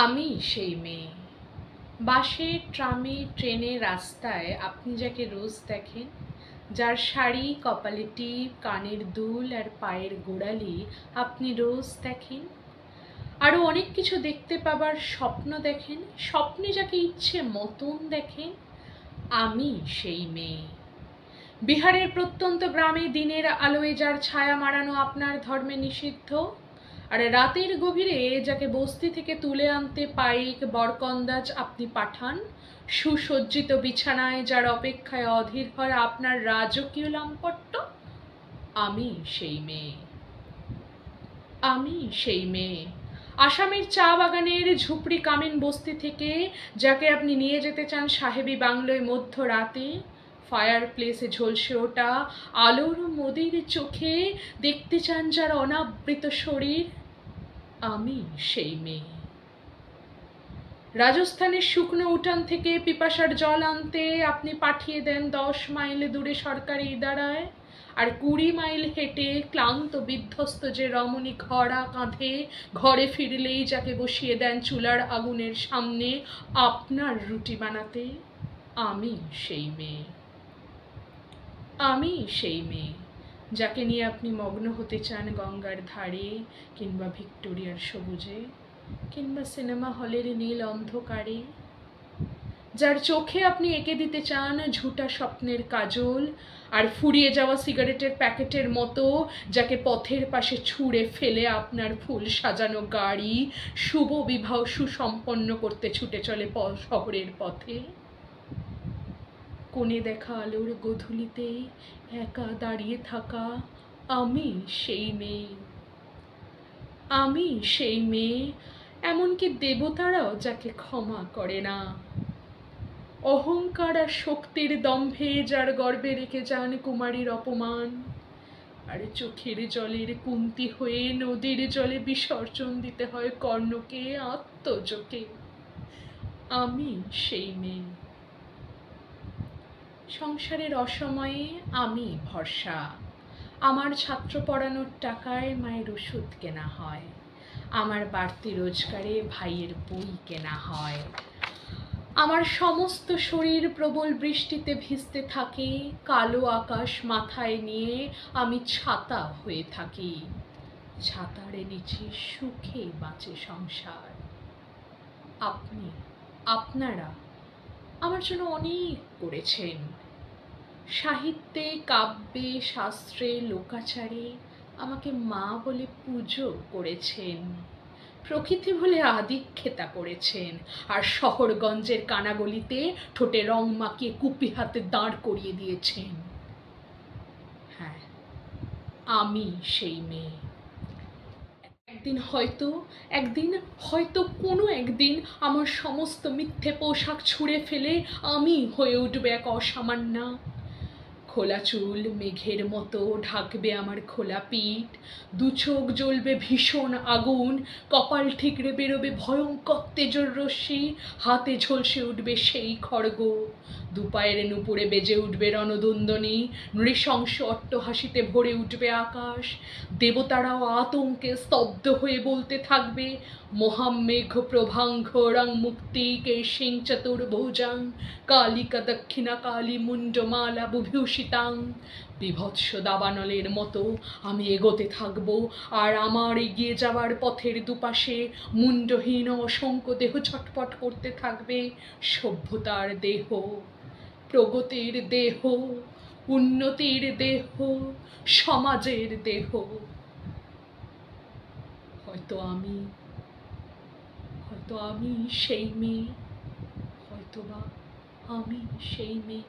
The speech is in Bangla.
আমি সেই মেয়ে। বাসে, ট্রামে, ট্রেনে, রাস্তায় আপনি যাকে রোজ দেখেন, যার শাড়ি, কপালে টিপ, কানের দুল আর পায়ের গোড়ালি আপনি রোজ দেখেন। আরও অনেক কিছু দেখতে পাবার স্বপ্ন দেখেন, স্বপ্নে যাকে ইচ্ছে মতন দেখেন। আমি সেই মেয়ে। বিহারের প্রত্যন্ত গ্রামে দিনের আলোয় যার ছায়া মাড়ানো আপনার ধর্মে নিষিদ্ধ, আর রাতের গভীরে যাকে বস্তি থেকে তুলে আনতে পাইক বরকন্দাজ আপনি পাঠান, সুসজ্জিত বিছানায় যার অপেক্ষায় অধীর হয় আপনার রাজকীয় লাম্পট্য। আমি সেই মেয়ে। আমি সেই মেয়ে। আসামের চা বাগানের ঝুপড়ি কামিন বস্তি থেকে যাকে আপনি নিয়ে যেতে চান সাহেবী বাংলোয় মধ্যরাতে, ফায়ার প্লেসে ঝলসে ওঠা আলোর মোদির চোখে দেখতে চান যার অনাবৃত শরীর। আমি সেই মেয়ে। রাজস্থানের শুকনো উঠান থেকে পিপাসার জল আনতে আপনি পাঠিয়ে দেন 10 মাইল দূরে সরকারি ইদারায়, আর 20 মাইল হেঁটে ক্লান্ত বিধ্বস্ত যে রমণী ঘোড়া কাঁধে ঘরে ফিরলেই যাকে বসিয়ে দেন চুলার আগুনের সামনে আপনার রুটি বানাতে। আমি সেই মেয়ে। আমি সেই মেয়ে যাকে নিয়ে আপনি মগ্ন হতে চান গঙ্গার ধারে, কিংবা ভিক্টোরিয়ার সবুজে, কিংবা সিনেমা হলের নীল অন্ধকারে, যার চোখে আপনি এঁকে দিতে চান ঝুটা স্বপ্নের কাজল, আর ফুরিয়ে যাওয়া সিগারেটের প্যাকেটের মতো যাকে পথের পাশে ছুঁড়ে ফেলে আপনার ফুল সাজানো গাড়ি শুভ বিবাহ সুসম্পন্ন করতে ছুটে চলে শহরের পথে। কোণে দেখা আলোর গোধূলিতে একা দাঁড়িয়ে থাকা আমি সেই মেয়ে। আমি সেই মেয়ে, এমনকি দেবতারাও যাকে ক্ষমা করে না। অহংকার আর শক্তির দম্ভে যার গর্বে রেখে যান কুমারীর অপমান, আর চোখের জলের কুন্তি হয়ে নদীর জলে বিসর্জন দিতে হয় কর্ণকে আত্মজোকে। আমি সেই মেয়ে। সংসারের অসময়ে আমি ভরসা। আমার ছাত্র পড়ানোর টাকায় মায়ের ওষুধ কেনা হয়, আমার বাড়তি রোজগারে ভাইয়ের বই কেনা হয়। আমার সমস্ত শরীর প্রবল বৃষ্টিতে ভিজতে থাকে, কালো আকাশ মাথায় নিয়ে আমি ছাতা হয়ে থাকি। ছাতার নিচে সুখে বাঁচে সংসার। আপনি, আপনারা আমার জন্য অনেক করেছেন। সাহিত্যে, কাব্যে, শাস্ত্রে, লোকাচারে আমাকে মা বলে পুজো করেছেন, প্রকৃতি বলে আদিক্ষেতা করেছেন, আর শহরগঞ্জের কানাগলিতে ঠোঁটে রং মাখিয়ে কুপি হাতে দাঁড় করিয়ে দিয়েছেন। হ্যাঁ, আমি সেই মেয়ে। একদিন হয়তো কোনো একদিন আমার সমস্ত মিথ্যে পোশাক ছুঁড়ে ফেলে আমি হয়ে উঠবে এক অসামান্যা। খোলা চুল মেঘের মতো ঢাকবে আমার খোলা পিঠ, দু চোখ জ্বলবে ভীষণ আগুন, কপাল ঠিকরে বেরোবে ভয়ঙ্কর তেজর রশ্মি, হাতে ঝলসে উঠবে সেই খড়গ, দুপায়ের নুপুরে বেজে উঠবে রণদুন্দনী, নৃশংস অট্টহাসিতে ভরে উঠবে আকাশ। দেবতারাও আতঙ্কে স্তব্ধ হয়ে বলতে থাকবে, মহামেঘ প্রভাঙ্ঘ রং মুক্তি কেশিং চতুর্ভুজাং কালিকা দক্ষিণা কালী মুন্ডমালা বুভূষিতাং। বিভৎস দাবানলের মতো আমি এগোতে থাকব, আর আমার এগিয়ে যাওয়ার পথের দুপাশে মুন্ডহীন অসংখ্য দেহ ছটফট করতে থাকবে। সভ্যতার দেহ, প্রগতির দেহ, উন্নতির দেহ, সমাজের দেহ। হয়তো আমি সেই মেয়ে, হয়তোবা আমি সেই মেয়ে।